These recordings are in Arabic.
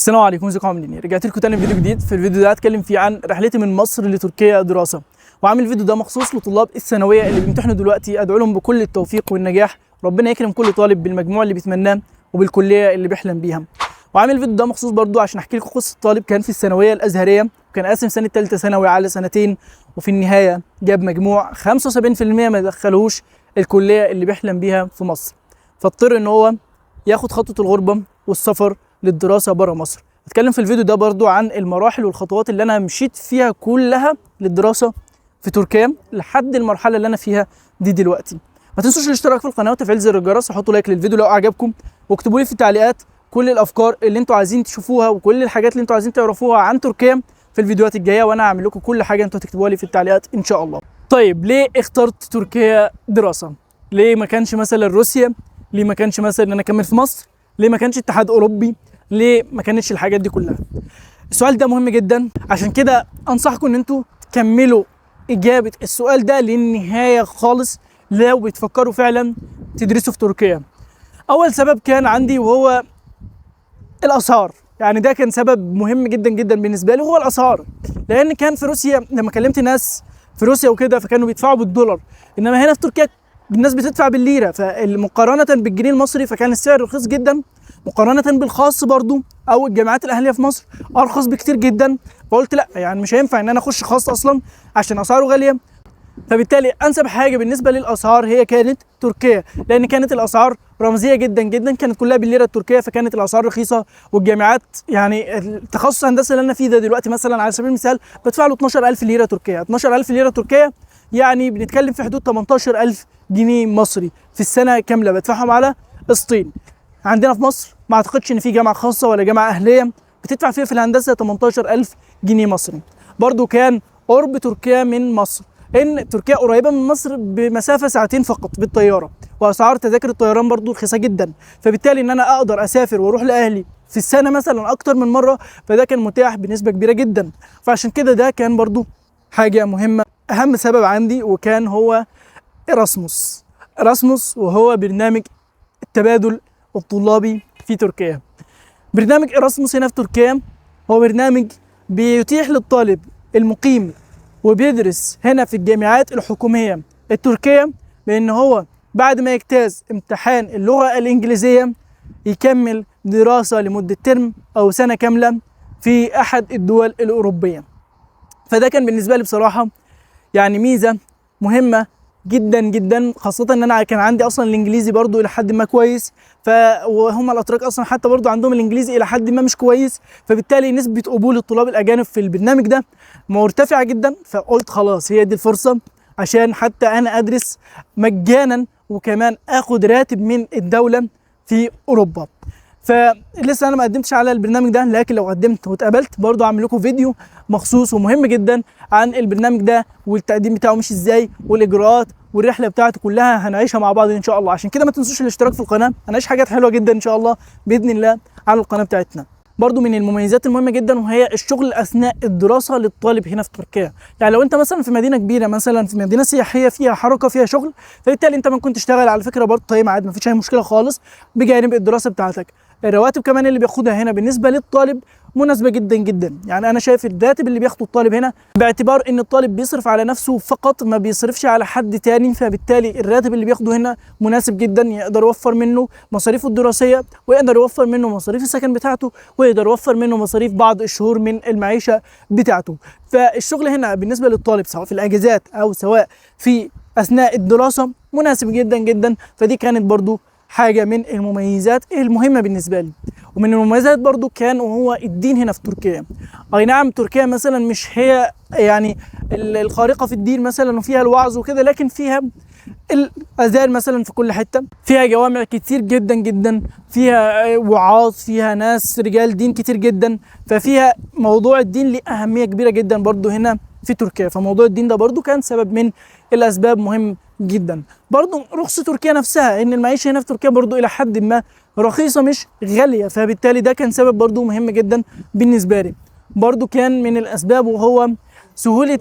السلام عليكم، ازيكم عاملين ايه؟ رجعت لكم تاني فيديو جديد. في الفيديو ده هتكلم فيه عن رحلتي من مصر لتركيا دراسه، وعامل الفيديو ده مخصوص لطلاب الثانويه اللي بيمتحنوا دلوقتي. ادعو لهم بكل التوفيق والنجاح، ربنا يكرم كل طالب بالمجموع اللي بيتمناه وبالكليه اللي بيحلم بيها. وعامل الفيديو ده مخصوص برضو عشان احكي لكم قصه طالب كان في الثانويه الازهريه، وكان قاسم سنه ثالثه ثانوي على سنتين، وفي النهايه جاب مجموع 75% ما يدخلهوش الكليه اللي بيحلم بيها في مصر، فاضطر ان هو ياخد خطوه الغربه والسفر للدراسه بره مصر. هتكلم في الفيديو ده برضو عن المراحل والخطوات اللي انا مشيت فيها كلها للدراسه في تركيا لحد المرحله اللي انا فيها دي دلوقتي. ما تنسوش الاشتراك في القناه وتفعيل زر الجرس، وحطوا لايك للفيديو لو اعجبكم، واكتبوا لي في التعليقات كل الافكار اللي انتوا عايزين تشوفوها وكل الحاجات اللي انتوا عايزين تعرفوها عن تركيا في الفيديوهات الجايه، وانا هعمل لكم كل حاجه انتوا هتكتبوها لي في التعليقات ان شاء الله. طيب ليه اخترت تركيا دراسه؟ ليه ما كانش مثلا روسيا؟ ليه ما كانش مثلا ان انا اكمل في مصر؟ ليه ما كانش اتحاد اوروبي؟ ليه ما كانتش الحاجات دي كلها؟ السؤال ده مهم جدا، عشان كده انصحكم ان انتوا تكملوا اجابه السؤال ده للنهايه خالص لو بتفكروا فعلا تدرسوا في تركيا. اول سبب كان عندي وهو الاسعار، يعني ده كان سبب مهم جدا جدا بالنسبه لي، هو الاسعار. لان كان في روسيا لما كلمت ناس في روسيا وكده فكانوا بيدفعوا بالدولار، انما هنا في تركيا الناس بتدفع بالليره، فمقارنه بالجنيه المصري فكان السعر رخيص جدا، مقارنه بالخاص برضو او الجامعات الاهليه في مصر ارخص بكتير جدا. فقلت لا، يعني مش هينفع ان انا اخش خاص اصلا عشان اسعاره غاليه. فبالتالي انسب حاجه بالنسبه للاسعار هي كانت تركيا، لان كانت الاسعار رمزيه جدا جدا، كانت كلها بالليره التركيه، فكانت الاسعار رخيصه. والجامعات يعني التخصص الهندسه اللي انا فيه ده دلوقتي مثلا على سبيل المثال بدفع له 12000 ليره تركيه. 12000 ليره تركيه يعني بنتكلم في حدود 18000 جنيه مصري في السنه كامله بدفعهم على قسطين. عندنا في مصر ما اعتقدش ان في جامعه خاصه ولا جامعه اهليه بتدفع فيها في الهندسه 18000 جنيه مصري. برضو كان قرب تركيا من مصر، ان تركيا قريبه من مصر بمسافه ساعتين فقط بالطياره، واسعار تذاكر الطيران برضو رخيصه جدا، فبالتالي ان انا اقدر اسافر واروح لاهلي في السنه مثلا اكتر من مره، فده كان متاح بنسبه كبيره جدا. فعشان كده ده كان برضو حاجه مهمه. اهم سبب عندي وكان هو إراسموس. إراسموس وهو برنامج التبادل الطلابي في تركيا. برنامج إراسموس هنا في تركيا هو برنامج بيتيح للطالب المقيم وبيدرس هنا في الجامعات الحكومية التركية بأن هو بعد ما يجتاز امتحان اللغة الإنجليزية يكمل دراسة لمدة ترم أو سنة كاملة في أحد الدول الأوروبية. فده كان بالنسبة لي بصراحة يعني ميزة مهمة جدا جدا، خاصة ان انا كان عندي اصلا الانجليزي برضو الى حد ما كويس، وهم الاتراك اصلا حتى برضو عندهم الانجليزي الى حد ما مش كويس، فبالتالي نسبة قبول الطلاب الاجانب في البرنامج ده مرتفعة جدا. فقلت خلاص هي دي الفرصة عشان حتى انا ادرس مجانا وكمان اخد راتب من الدولة في اوروبا. فلسه انا ما قدمتش على البرنامج ده، لكن لو قدمت واتقبلت برضو هعمل لكم فيديو مخصوص ومهم جدا عن البرنامج ده والتقديم بتاعه ماشي ازاي والاجراءات والرحله بتاعته كلها هنعيشها مع بعض ان شاء الله. عشان كده ما تنسوش الاشتراك في القناه، هنعيش حاجات حلوه جدا ان شاء الله باذن الله على القناه بتاعتنا. برضو من المميزات المهمه جدا وهي الشغل اثناء الدراسه للطالب هنا في تركيا. يعني لو انت مثلا في مدينه كبيره، مثلا في مدينه سياحيه فيها حركه فيها شغل، فبالتالي انت ممكن تشتغل على فكره برضو طيب عادي، ما فيش اي مشكله خالص بجانب الدراسه بتاعتك. الرواتب كمان اللي بياخدها هنا بالنسبه للطالب مناسبه جدا جدا. يعني انا شايف الراتب اللي بياخده الطالب هنا باعتبار ان الطالب بيصرف على نفسه فقط ما بيصرفش على حد تاني، فبالتالي الراتب اللي بياخده هنا مناسب جدا، يقدر يوفر منه مصاريفه الدراسيه، ويقدر يوفر منه مصاريف السكن بتاعته، ويقدر يوفر منه مصاريف بعض الشهور من المعيشه بتاعته. فالشغل هنا بالنسبه للطالب سواء في الاجازات او سواء في اثناء الدراسه مناسب جدا جدا. فدي كانت برضو حاجة من المميزات المهمة بالنسبة لي. ومن المميزات برضو كان وهو الدين هنا في تركيا. أي نعم تركيا مثلا مش هي يعني الخارقة في الدين مثلا وفيها الوعظ وكده، لكن فيها الأذان مثلا في كل حتة، فيها جوامع كتير جدا جدا، فيها وعاظ، فيها ناس رجال دين كتير جدا، ففيها موضوع الدين له أهمية كبيرة جدا برضو هنا في تركيا. فموضوع الدين ده برضو كان سبب من الأسباب مهم جدا. برضو رخص تركيا نفسها، ان المعيشه هنا في تركيا برضو الى حد ما رخيصه مش غاليه، فبالتالي ده كان سبب برضو مهم جدا بالنسبه لي. برضو كان من الاسباب وهو سهوله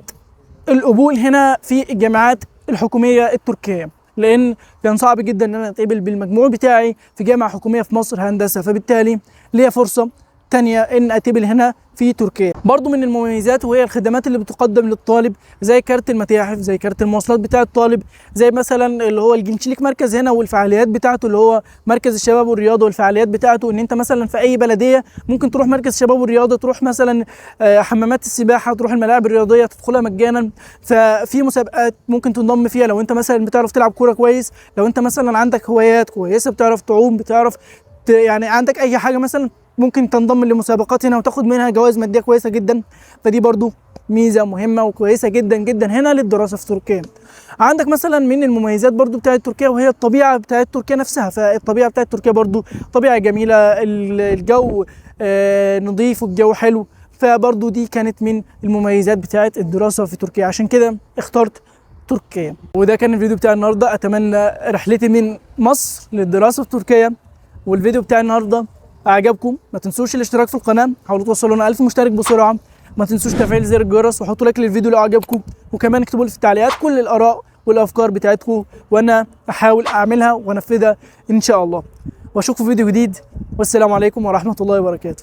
القبول هنا في الجامعات الحكوميه التركيه، لان كان صعب جدا ان انا اتقبل بالمجموع بتاعي في جامعه حكوميه في مصر هندسه، فبالتالي ليا فرصه تانية ان اتيبل هنا في تركيا. برضو من المميزات وهي الخدمات اللي بتقدم للطالب، زي كارت المتاحف، زي كارت المواصلات بتاع الطالب، زي مثلا اللي هو الجنشليك مركز هنا والفعاليات بتاعته اللي هو مركز الشباب والرياضه، والفعاليات بتاعته ان انت مثلا في اي بلديه ممكن تروح مركز الشباب والرياضه، تروح مثلا حمامات السباحه، تروح الملاعب الرياضيه تدخلها مجانا. ففي مسابقات ممكن تنضم فيها لو انت مثلا بتعرف تلعب كوره كويس، لو انت مثلا عندك هوايات كويسه، بتعرف تعوم، بتعرف يعني عندك اي حاجه مثلا، ممكن تنضم لمسابقات هنا وتاخد منها جوائز ماديه كويسه جدا. فدي برضو ميزه مهمه وكويسه جدا جدا هنا للدراسه في تركيا. عندك مثلا من المميزات برضو بتاعت تركيا وهي الطبيعه بتاعت تركيا نفسها. فالطبيعه بتاعت تركيا برضو طبيعه جميله، الجو نظيف والجو حلو. فبرضو دي كانت من المميزات بتاعت الدراسه في تركيا، عشان كده اخترت تركيا. وده كان الفيديو بتاع النهارده. اتمنى رحلتي من مصر للدراسه في تركيا والفيديو بتاع النهارده اعجبكم. ما تنسوش الاشتراك في القناه، حاولوا توصلونا 1000 مشترك بسرعه. ما تنسوش تفعيل زر الجرس وحطوا لايك للفيديو لو عجبكم، وكمان اكتبوا لي في التعليقات كل الاراء والافكار بتاعتكم وانا احاول اعملها وانفذها ان شاء الله. واشوفكم في فيديو جديد، والسلام عليكم ورحمه الله وبركاته.